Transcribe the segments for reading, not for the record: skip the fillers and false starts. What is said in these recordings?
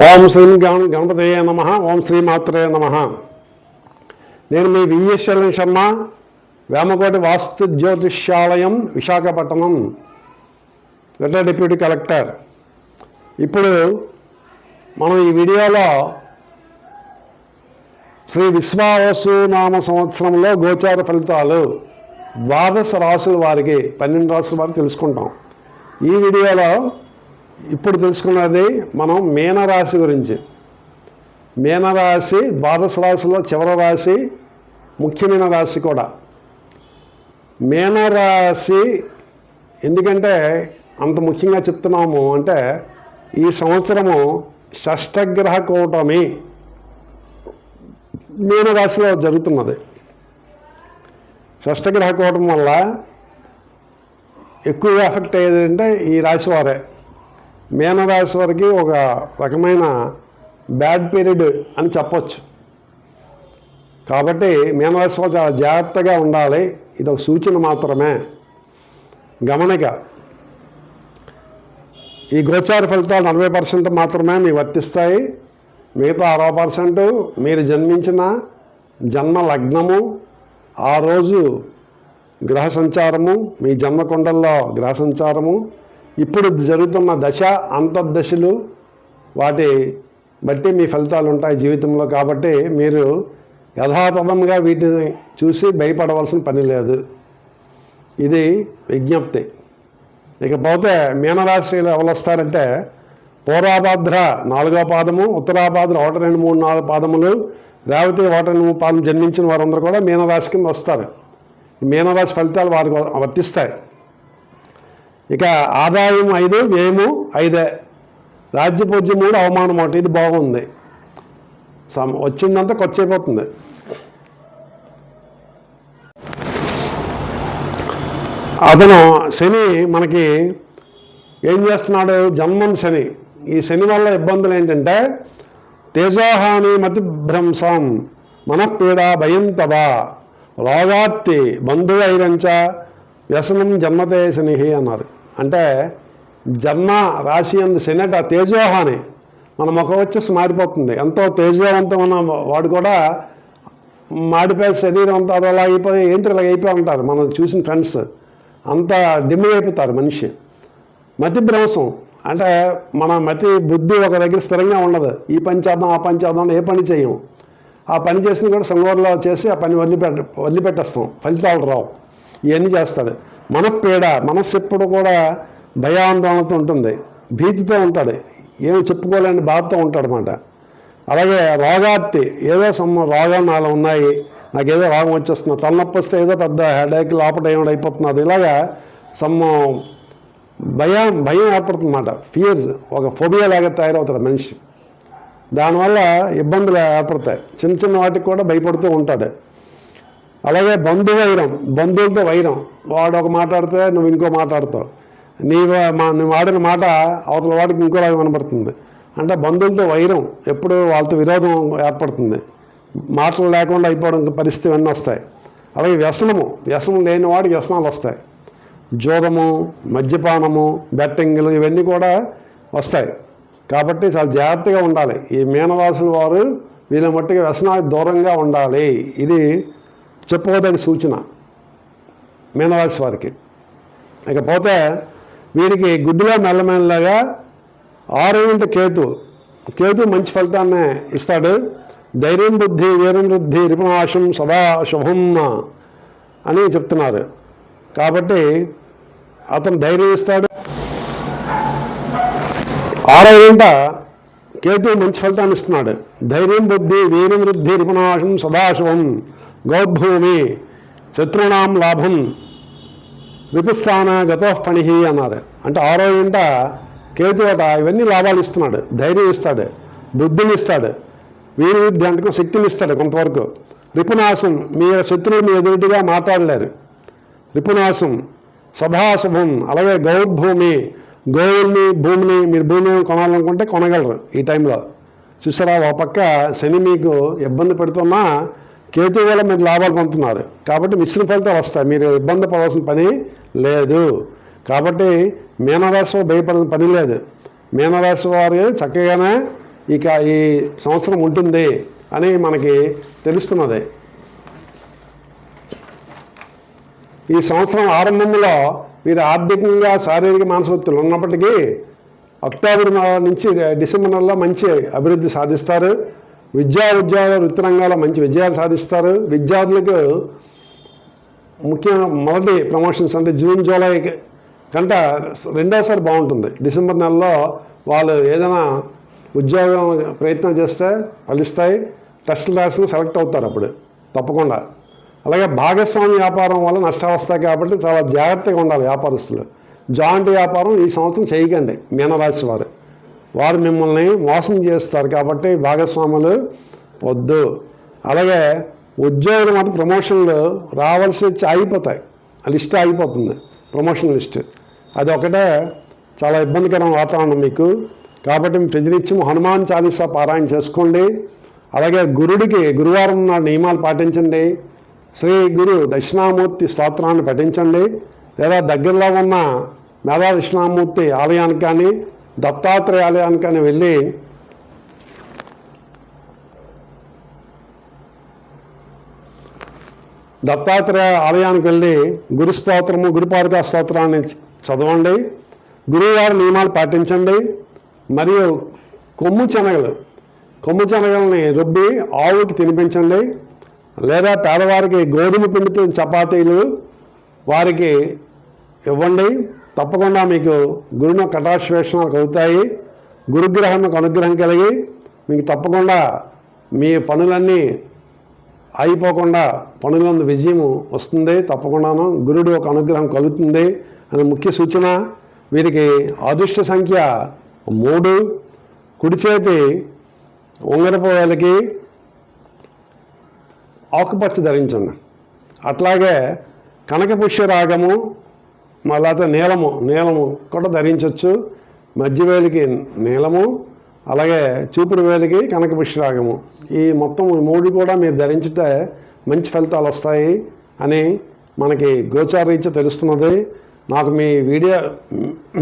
ఓం శ్రీ గణపతయే నమః. ఓం శ్రీమాత్రే నమః. నేను మీ విఎస్ఎల్ శర్మ, వేమకోటి వాస్తు జ్యోతిష్యాలయం, విశాఖపట్నం, రిటైర్డ్ డిప్యూటీ కలెక్టర్. ఇప్పుడు మనం ఈ వీడియోలో శ్రీ విశ్వావసు నామ సంవత్సరంలో గోచార ఫలితాలు 12 రాసుల వారికి, 12 రాసుల వారికి తెలుసుకుంటాం. ఈ వీడియోలో ఇప్పుడు తెలుసుకున్నది మనం మీనరాశి గురించి. మీనరాశి 12 రాశుల్లో చివరి రాశి, ముఖ్యమైన రాశి కూడా. మీనరాశి ఎందుకంటే అంత ముఖ్యంగా చెప్తున్నాము అంటే, ఈ సంవత్సరము షష్టగ్రహ కూటమి మీనరాశిలో జరుగుతున్నది. షష్టగ్రహ కూటమి వల్ల ఎక్కువగా ఎఫెక్ట్ అయ్యేది అంటే ఈ రాశి వారే. మీనరాశి వారికి ఒక రకమైన బ్యాడ్ పీరియడ్ అని చెప్పొచ్చు. కాబట్టి మీనరాశి వారు చాలా జాగ్రత్తగా ఉండాలి. ఇది ఒక సూచన మాత్రమే, గమనిక. ఈ గోచార ఫలితాలు 40% మాత్రమే మీకు వర్తిస్తాయి. మిగతా 60% మీరు జన్మించిన జన్మ లగ్నము, ఆ రోజు గ్రహ సంచారము, మీ జన్మకుండల్లో గ్రహ సంచారము, ఇప్పుడు జరుగుతున్న దశ, అంతర్దశలు, వాటి బట్టి మీ ఫలితాలు ఉంటాయి జీవితంలో. కాబట్టి మీరు యథాతథంగా వీటిని చూసి భయపడవలసిన పని లేదు. ఇది విజ్ఞప్తి. ఇకపోతే మీనరాశిలో ఎవరు వస్తారంటే, పూర్వాభాద్ర 4వ పాదము, ఉత్తరాభాద్ర 1, 2, 3, 4 పాదములు, రేవతి 1, 2, 3 పాదం జన్మించిన వారందరూ కూడా మీనరాశి కింద వస్తారు. మీనరాశి ఫలితాలు వారికి వర్తిస్తాయి. ఇక ఆదాయం 5, వ్యయము 5, రాజ్యపూజ్యం 3, అవమానం 1. ఇది బాగుంది. వచ్చిందంతా ఖర్చు అయిపోతుంది. అతను శని మనకి ఏం చేస్తున్నాడు? జన్మం శని. ఈ శని వల్ల ఇబ్బందులు ఏంటంటే, తేజోహాని మతిభ్రంశం, మనఃపీడ భయం తదా, రోగార్తి బంధువైరంచ, వ్యసనం జన్మతే శని అన్నారు. అంటే జన్మ రాశి అందు శనిట తేజోహాని, మన ముఖం వచ్చేసి మారిపోతుంది. ఎంతో తేజోవంతమైన వాడు కూడా మాడిపోయి శరీరం అంతా అదలా అయిపోయి, ఏంటి ఇలా అయిపోయి ఉంటారు మనం చూసిన ఫ్రెండ్స్. అంత డిమ్ అయిపోతారు మనిషి. మతి భ్రంశం అంటే మన మతి బుద్ధి ఒక దగ్గర స్థిరంగా ఉండదు. ఈ పని చేద్దాం, ఆ పని చేద్దాం, ఏ పని చేయము. ఆ పని చేసిన కూడా సంగోరలో చేసి ఆ పని వదిలిపెట్టేస్తాం, ఫలితాలు రావు. ఇవన్నీ చేస్తాడు. మనఃపీడ, మనస్సు ఎప్పుడు కూడా భయాందోళనతో ఉంటుంది, భీతితో ఉంటాడు, ఏమి చెప్పుకోలేని బాధతో ఉంటాడు అన్నమాట. అలాగే రోగార్తి, ఏదో రోగాలు నాలో ఉన్నాయి, నాకేదో రోగం వచ్చేస్తున్నా, తలనొప్పి వస్తే ఏదో పెద్ద హెడేక్, లోపల ఏమైనా అయిపోతున్నది, ఇలాగా భయం ఏర్పడుతుందన్నమాట. ఫియర్, ఒక ఫోబియా లాగా తయారవుతాడు మనిషి. దానివల్ల ఇబ్బందులు ఏర్పడతాయి. చిన్న చిన్న వాటికి కూడా భయపడుతూ ఉంటాడు. అలాగే బంధువైరం, బంధువులతో వైరం. వాడు ఒక మాట్లాడితే నువ్వు ఇంకో మాట్లాడతావు, నువ్వు వాడిన మాట అవతల వాడికి ఇంకోలాగా కనబడుతుంది. అంటే బంధువులతో వైరం, ఎప్పుడు వాళ్ళతో విరోధం ఏర్పడుతుంది, మాటలు లేకుండా అయిపోవడం పరిస్థితి అన్నీ వస్తాయి. అలాగే వ్యసనం లేని వాడికి వ్యసనాలు వస్తాయి. జోదము, మద్యపానము, బెట్టింగ్లు, ఇవన్నీ కూడా వస్తాయి. కాబట్టి చాలా జాగ్రత్తగా ఉండాలి. ఈ మీనరాశుల వారు వీళ్ళ మట్టుగా వ్యసనాలకు దూరంగా ఉండాలి. ఇది చెప్పుకోదగిన సూచన మీనరాశి వారికి. ఇకపోతే వీరికి గుడ్డుగా మెల్లమెల్లగా 6 కేతు మంచి ఫలితాన్ని ఇస్తాడు. ధైర్యం బుద్ధి వీరం వృద్ధి రిపునాశం సదా శుభం అని చెప్తున్నారు. కాబట్టి అతను ధైర్యం ఇస్తాడు. 6వ కేతు మంచి ఫలితాన్ని ఇస్తున్నాడు. ధైర్యం బుద్ధి వీరం వృద్ధి రిపునాశం సదాశుభం, గౌద్భూమి శత్రునాం లాభం, రిపుస్థాన గతోపణి అన్నారు. అంటే 6వ కేతు ఇవన్నీ లాభాలు ఇస్తున్నాడు. ధైర్యం ఇస్తాడు, బుద్ధిని ఇస్తాడు, వీరవృద్ధి అంటే శక్తిని ఇస్తాడు కొంతవరకు. రిపునాశం, మీ శత్రువులు మీ ఎదుటిగా మాట్లాడలేరు. రిపునాశం సదాశుభం. అలాగే గౌద్భూమి, గోవుల్ని, భూమిని, మీరు భూమిని కొనాలనుకుంటే కొనగలరు ఈ టైంలో. చూసారా, ఒక పక్క శని మీకు ఇబ్బంది పెడుతున్నా కేతు వల్ల మీరు లాభాలు పొందుతున్నారు. కాబట్టి మిశ్రమ ఫలితాలు వస్తాయి, మీరు ఇబ్బంది పడాల్సిన పని లేదు. కాబట్టి మీనరాశి భయపడిన పని లేదు. మీనరాశి వారు చక్కగానే ఇక ఈ సంవత్సరం ఉంటుంది అని మనకి తెలుస్తున్నది. ఈ సంవత్సరం ఆరంభంలో వీరు ఆర్థికంగా శారీరక మానసిక ఒత్తిళ్లు ఉన్నప్పటికీ అక్టోబర్ నుంచి డిసెంబర్ నెలలో మంచి అభివృద్ధి సాధిస్తారు. ఉద్యోగ వృత్తి రంగాల్లో మంచి విజయాలు సాధిస్తారు. విద్యార్థులకు ముఖ్యంగా మొదటి ప్రమోషన్స్ అంటే జూన్ జూలై కంటే రెండోసారి బాగుంటుంది. డిసెంబర్ నెలలో వాళ్ళు ఏదైనా ఉద్యోగం ప్రయత్నం చేస్తే ఫలిస్తాయి. టెస్టులు రాసిన సెలెక్ట్ అవుతారు అప్పుడు తప్పకుండా. అలాగే భాగస్వామి వ్యాపారం వల్ల నష్టాలు వస్తాయి కాబట్టి చాలా జాగ్రత్తగా ఉండాలి వ్యాపారస్తులు. జాయింట్ వ్యాపారం ఈ సంవత్సరం చేయకండి. మీనరాశి వారు మిమ్మల్ని మోసం చేస్తారు కాబట్టి భాగస్వాములు వద్దు. అలాగే ఉద్యోగులు మాత్రం ప్రమోషన్లు రావాల్సి వచ్చి ఆగిపోతాయి. ఆ లిస్ట్ ఆగిపోతుంది, ప్రమోషన్ లిస్ట్. అది ఒకటే చాలా ఇబ్బందికరమైన వాతావరణం మీకు. కాబట్టి ప్రతినిత్యం హనుమాన్ చాలీసా పారాయణ చేసుకోండి. అలాగే గురువారం నాడు నియమాలు పాటించండి. శ్రీ గురు దక్షిణామూర్తి స్తోత్రాన్ని పఠించండి. లేదా దగ్గరలో ఉన్న మేధా దక్షిణామూర్తి ఆలయానికి కానీ దత్తాత్రేయ ఆలయానికి కానీ వెళ్ళి గురు స్తోత్రము గురుపాదుకా స్తోత్రాన్ని చదవండి. గురువారం నియమాలు పాటించండి. మరియు కొమ్ము శనగల్ని రుబ్బి ఆవుకి తినిపించండి. లేదా పేదవారికి గోధుమ పిండితో చపాతీలు వారికి ఇవ్వండి. తప్పకుండా మీకు గురుని కటాక్షవేషణాలు కలుగుతాయి. గురుగ్రహానికి అనుగ్రహం కలిగి మీకు తప్పకుండా మీ పనులన్నీ అయిపోకుండా పనులందు విజయం వస్తుంది. తప్పకుండాను గురుడు ఒక అనుగ్రహం కలుగుతుంది అనే ముఖ్య సూచన. వీరికి అదృష్ట సంఖ్య 3. కుడి చేతి ఉంగరపు వేలకి ఆకుపచ్చ ధరించండి. అట్లాగే కనకపుష్య రాగము లేకపోతే నీలము కూడా ధరించవచ్చు. మధ్య వేలికి నీలము, అలాగే చూపుడు వేలికి కనకపుష్య రాగము. ఈ మొత్తం 3 కూడా మీరు ధరించితే మంచి ఫలితాలు వస్తాయి అని మనకి గోచారీత్యా తెలుస్తున్నది.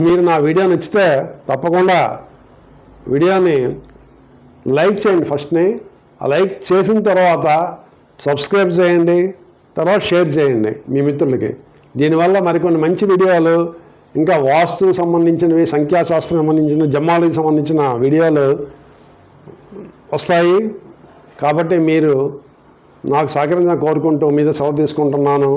మీరు నా వీడియో నచ్చితే తప్పకుండా వీడియోని లైక్ చేయండి. ఫస్ట్ని ఆ లైక్ చేసిన తర్వాత సబ్స్క్రైబ్ చేయండి. తర్వాత షేర్ చేయండి మీ మిత్రులకి. దీనివల్ల మరికొన్ని మంచి వీడియోలు, ఇంకా వాస్తుకు సంబంధించినవి, సంఖ్యాశాస్త్రం సంబంధించిన, జమ్మాలకి సంబంధించిన వీడియోలు వస్తాయి. కాబట్టి మీరు నాకు సహకరించాలని కోరుకుంటూ మీద సెలవు తీసుకుంటున్నాను.